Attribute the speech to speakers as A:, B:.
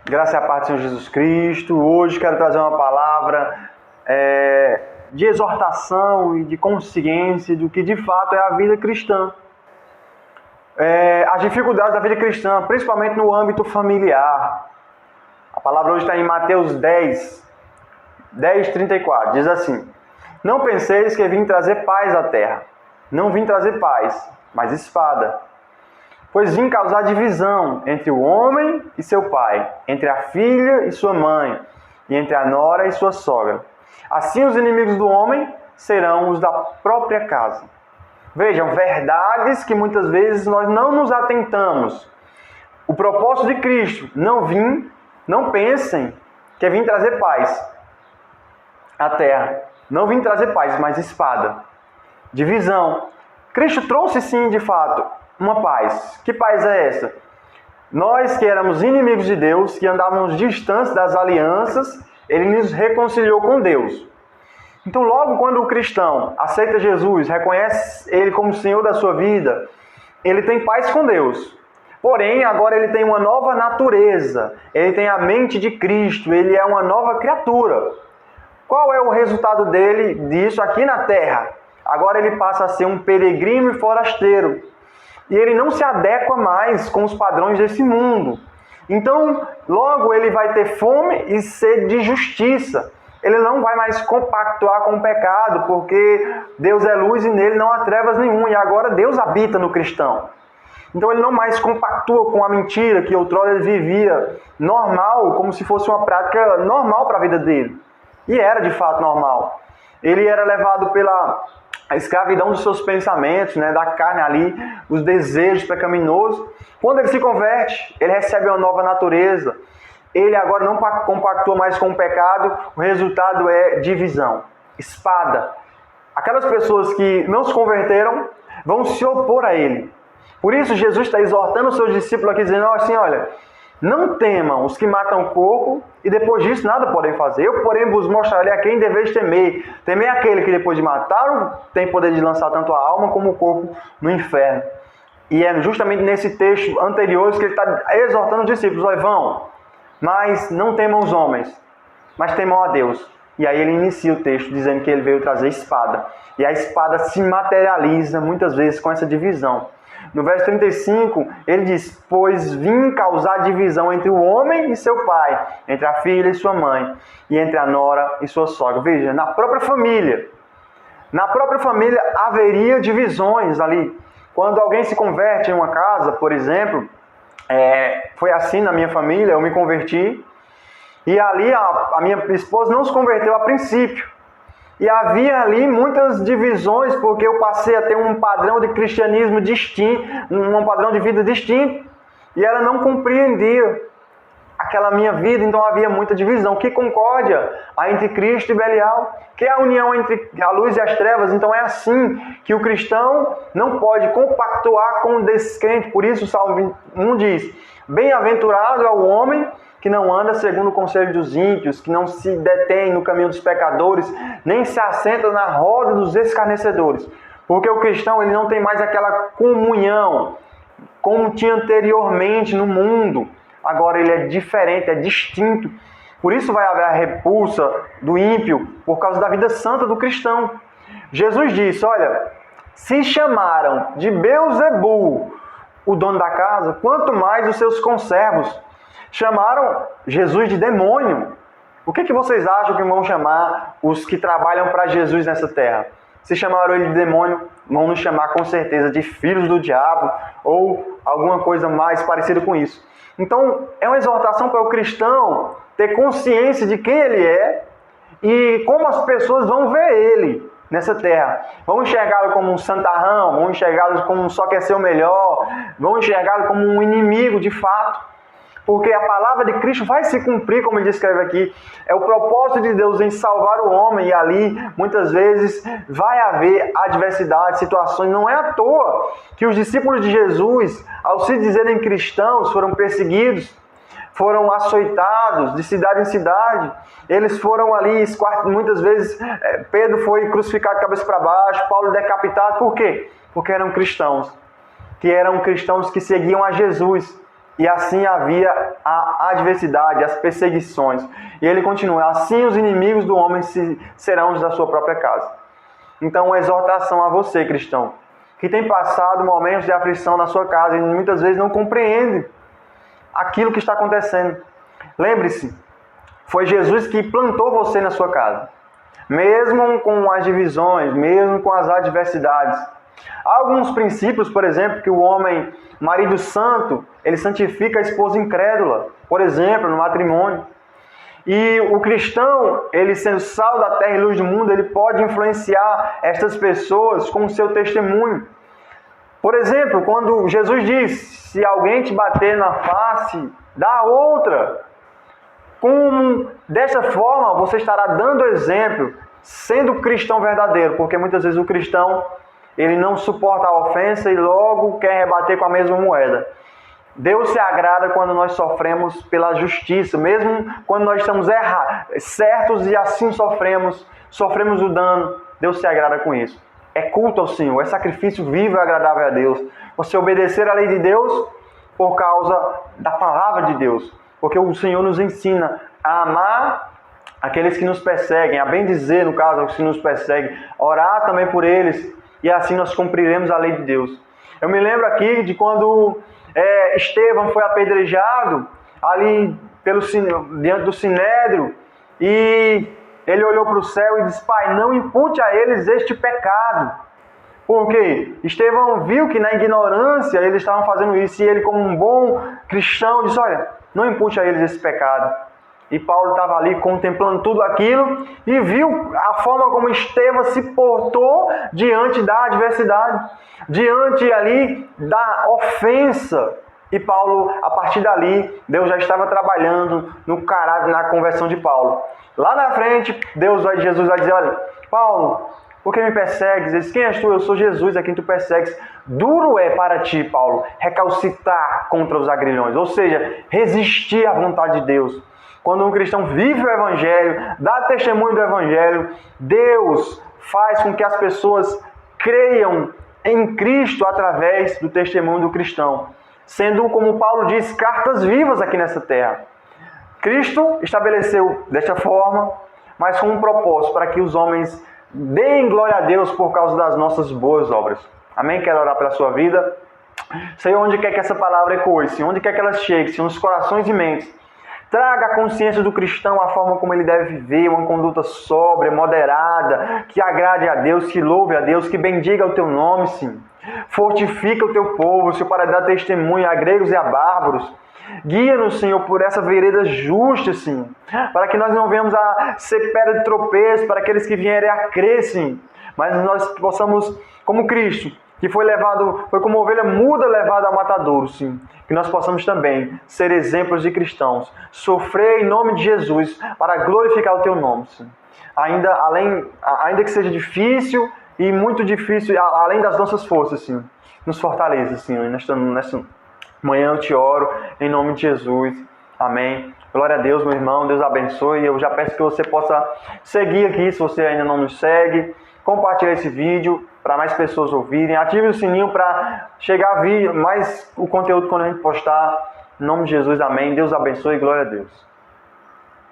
A: Graça e a paz do Senhor Jesus Cristo. Hoje quero trazer uma palavra de exortação e de consciência do que de fato é a vida cristã. As dificuldades da vida cristã, principalmente no âmbito familiar. A palavra hoje está em Mateus 10:34. Diz assim: Não penseis que vim trazer paz à terra. Não vim trazer paz, mas espada. Pois vim causar divisão entre o homem e seu pai, entre a filha e sua mãe, e entre a nora e sua sogra. Assim os inimigos do homem serão os da própria casa. Vejam, verdades que muitas vezes nós não nos atentamos. O propósito de Cristo, não pensem que vim trazer paz à terra. Não vim trazer paz, mas espada. Divisão. Cristo trouxe sim, de fato, uma paz. Que paz é essa? Nós que éramos inimigos de Deus, que andávamos distantes das alianças, Ele nos reconciliou com Deus. Então, logo quando o cristão aceita Jesus, reconhece Ele como Senhor da sua vida, ele tem paz com Deus. Porém, agora ele tem uma nova natureza. Ele tem a mente de Cristo. Ele é uma nova criatura. Qual é o resultado disso aqui na terra? Agora ele passa a ser um peregrino e forasteiro. E ele não se adequa mais com os padrões desse mundo. Então, logo ele vai ter fome e sede de justiça. Ele não vai mais compactuar com o pecado, porque Deus é luz e nele não há trevas nenhuma. E agora Deus habita no cristão. Então ele não mais compactua com a mentira que outrora ele vivia normal, como se fosse uma prática normal para a vida dele. E era de fato normal. Ele era levado pela escravidão dos seus pensamentos, da carne ali, os desejos pecaminosos. Quando ele se converte, ele recebe uma nova natureza. Ele agora não compactua mais com o pecado, o resultado é divisão, espada. Aquelas pessoas que não se converteram vão se opor a ele. Por isso Jesus está exortando os seus discípulos aqui, dizendo assim, olha, não temam os que matam o corpo e depois disso nada podem fazer. Eu, porém, vos mostrarei a quem deveis temer. Temer aquele que depois de matar tem poder de lançar tanto a alma como o corpo no inferno. E é justamente nesse texto anterior que ele está exortando os discípulos, olha, vão, mas não temam os homens, mas temam a Deus. E aí ele inicia o texto dizendo que ele veio trazer espada. E a espada se materializa muitas vezes com essa divisão. No verso 35, ele diz, pois vim causar divisão entre o homem e seu pai, entre a filha e sua mãe, e entre a nora e sua sogra. Veja, na própria família haveria divisões ali. Quando alguém se converte em uma casa, por exemplo, foi assim na minha família, eu me converti, e ali a minha esposa não se converteu a princípio. E havia ali muitas divisões, porque eu passei a ter um padrão de cristianismo distinto, um padrão de vida distinto, e ela não compreendia aquela minha vida, então havia muita divisão. Que concórdia há entre Cristo e Belial? Que é a união entre a luz e as trevas? Então é assim que o cristão não pode compactuar com o descrente. Por isso o Salmo 1 diz, bem-aventurado é o homem que não anda segundo o conselho dos ímpios, que não se detém no caminho dos pecadores, nem se assenta na roda dos escarnecedores. Porque o cristão ele não tem mais aquela comunhão como tinha anteriormente no mundo. Agora ele é diferente, é distinto. Por isso vai haver a repulsa do ímpio por causa da vida santa do cristão. Jesus disse, olha, se chamaram de Beelzebul, o dono da casa, quanto mais os seus conservos. Chamaram Jesus de demônio. O que vocês acham que vão chamar os que trabalham para Jesus nessa terra? Se chamaram ele de demônio, vão nos chamar com certeza de filhos do diabo ou alguma coisa mais parecida com isso. Então, é uma exortação para o cristão ter consciência de quem ele é e como as pessoas vão ver ele nessa terra. Vão enxergá-lo como um santarrão, vão enxergá-lo como um só quer ser o melhor, vão enxergá-lo como um inimigo de fato. Porque a palavra de Cristo vai se cumprir, como ele descreve aqui. É o propósito de Deus em salvar o homem. E ali, muitas vezes, vai haver adversidade, situações. Não é à toa que os discípulos de Jesus, ao se dizerem cristãos, foram perseguidos, foram açoitados de cidade em cidade. Eles foram ali, muitas vezes, Pedro foi crucificado de cabeça para baixo, Paulo decapitado. Por quê? Porque eram cristãos. Que eram cristãos que seguiam a Jesus. E assim havia a adversidade, as perseguições. E ele continua: assim os inimigos do homem serão os da sua própria casa. Então, uma exortação a você, cristão, que tem passado momentos de aflição na sua casa e muitas vezes não compreende aquilo que está acontecendo. Lembre-se, foi Jesus que plantou você na sua casa. Mesmo com as divisões, mesmo com as adversidades. Há alguns princípios, por exemplo, que o homem, marido santo, ele santifica a esposa incrédula. Por exemplo, no matrimônio. E o cristão, ele sendo sal da terra e luz do mundo, ele pode influenciar estas pessoas com o seu testemunho. Por exemplo, quando Jesus diz: se alguém te bater na face, dá outra. Desta forma, você estará dando exemplo, sendo cristão verdadeiro, porque muitas vezes o cristão, ele não suporta a ofensa e logo quer rebater com a mesma moeda. Deus se agrada quando nós sofremos pela justiça, mesmo quando nós estamos certos e assim sofremos o dano. Deus se agrada com isso. É culto ao Senhor, é sacrifício vivo e agradável a Deus. Você obedecer à lei de Deus por causa da palavra de Deus. Porque o Senhor nos ensina a amar aqueles que nos perseguem, a bendizer, no caso, os que nos perseguem, orar também por eles, e assim nós cumpriremos a lei de Deus. Eu me lembro aqui de quando Estevão foi apedrejado ali diante do Sinédrio, e ele olhou para o céu e disse: Pai, não impute a eles este pecado. Porque Estevão viu que na ignorância eles estavam fazendo isso, e ele, como um bom cristão, disse: olha, não impute a eles esse pecado. E Paulo estava ali contemplando tudo aquilo e viu a forma como Estevão se portou diante da adversidade, diante ali da ofensa. E Paulo, a partir dali, Deus já estava trabalhando no caráter, na conversão de Paulo. Lá na frente, Jesus vai dizer: olha, Paulo, por que me persegues? Ele diz: quem és tu? Eu sou Jesus, a quem tu persegues. Duro é para ti, Paulo, recalcitrar contra os agrilhões, ou seja, resistir à vontade de Deus. Quando um cristão vive o Evangelho, dá testemunho do Evangelho, Deus faz com que as pessoas creiam em Cristo através do testemunho do cristão, sendo, como Paulo diz, cartas vivas aqui nessa terra. Cristo estabeleceu desta forma, mas com um propósito, para que os homens deem glória a Deus por causa das nossas boas obras. Amém? Quero orar pela sua vida. Senhor, onde quer que essa palavra ecoe, Senhor, onde quer que ela chegue, Senhor, nos corações e mentes, traga a consciência do cristão, a forma como ele deve viver, uma conduta sóbria, moderada, que agrade a Deus, que louve a Deus, que bendiga o teu nome, Senhor. Fortifica o teu povo, Senhor, para dar testemunho a gregos e a bárbaros. Guia-nos, Senhor, por essa vereda justa, Senhor, para que nós não venhamos a ser pedra de tropeço para aqueles que vierem a crer, Senhor, mas nós possamos, como Cristo, que foi como ovelha muda levada ao matadouro, sim, que nós possamos também ser exemplos de cristãos, sofrer em nome de Jesus para glorificar o teu nome, sim. Ainda que seja difícil e muito difícil, além das nossas forças, sim, nos fortaleça, Senhor. Nesta manhã eu te oro em nome de Jesus. Amém. Glória a Deus, meu irmão. Deus abençoe. Eu já peço que você possa seguir aqui, se você ainda não nos segue. Compartilhe esse vídeo para mais pessoas ouvirem. Ative o sininho para chegar mais o conteúdo quando a gente postar. Em nome de Jesus, amém. Deus abençoe e glória a Deus.